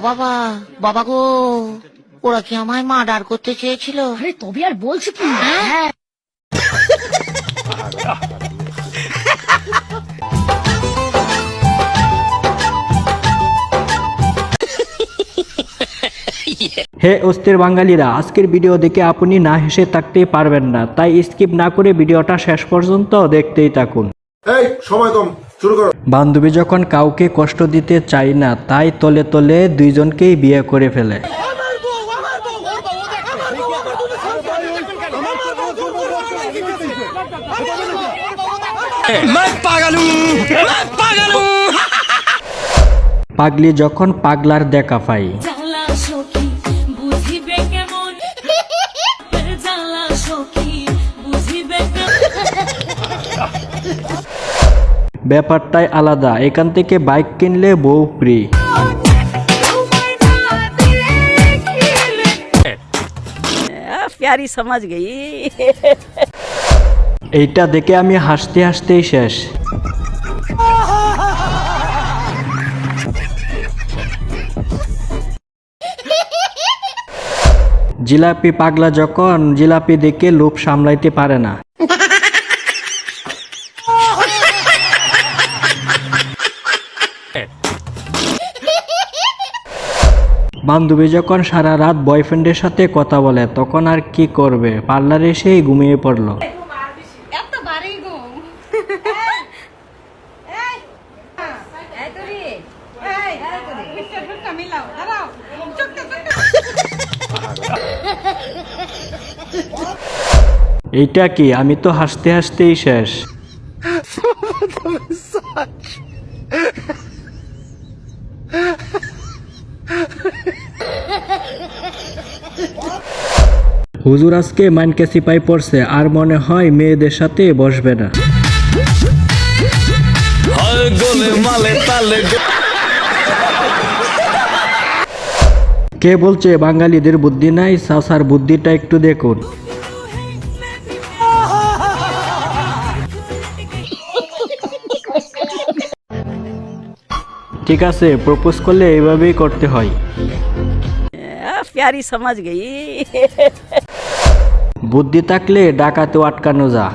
বাবা, বাবা গো, ওরা কি আমায় মার্ডার করতে চেয়েছিল? আরে তবে আর বলছি কি? হ্যাঁ হে অস্থির বাঙালিরা, আজকের ভিডিও দেখে আপনি না হেসে থাকতেই পারবেন না, তাই স্কিপ না করে ভিডিওটা শেষ পর্যন্ত দেখতেই থাকুন। এই সময় কম, শুরু করো। বান্ধবী যখন কাউকে কষ্ট দিতে চায় না, তাই তলে তলে দুইজনকেই বিয়ে করে ফেলে। পাগলি যখন পাগলার দেখা পায়, ব্যাপারটাই আলাদা। এখান থেকে বাইক কিনলে বউ ফ্রি। प्यारी समझ गई। এইটা দেখে আমি হাসতে হাসতেই শেষ। জিলাপি পাগলা যখন জিলাপি দেখে লোভ সামলাইতে পারে না। বান্ধবী যখন সারা রাত বয়ফ্রেন্ডের সাথে কথা বলে, তখন আর কি করবে, পার্লারে এসেই ঘুমিয়ে পড়লো। এইটা কি, আমি তো হাসতে হাসতেই শেষ। হুজুর আজকে মাইনকে সিপাই পড়ছে, আর মনে হয় মেয়েদের সাথে বসবে না। কে বলছে বাঙালিদের বুদ্ধি নাই? সাসার বুদ্ধিটা একটু দেখুন। ঠিক আছে, প্রপোজ করলে এইভাবেই করতে হয়। प्यारी समझ गई। বুদ্ধি থাকলে ডাকাতেও আটকানো যা।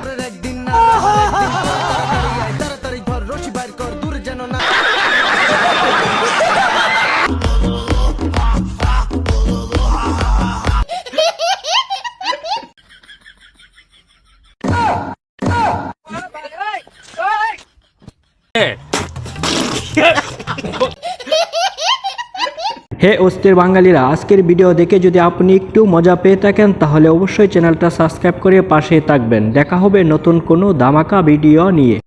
হে অস্থির বাঙালিরা, আজকের ভিডিও দেখে যদি আপনি একটু মজা পেয়ে থাকেন, তাহলে অবশ্যই চ্যানেলটা সাবস্ক্রাইব করে পাশে থাকবেন। দেখা হবে নতুন কোনো ধামাকা ভিডিও নিয়ে।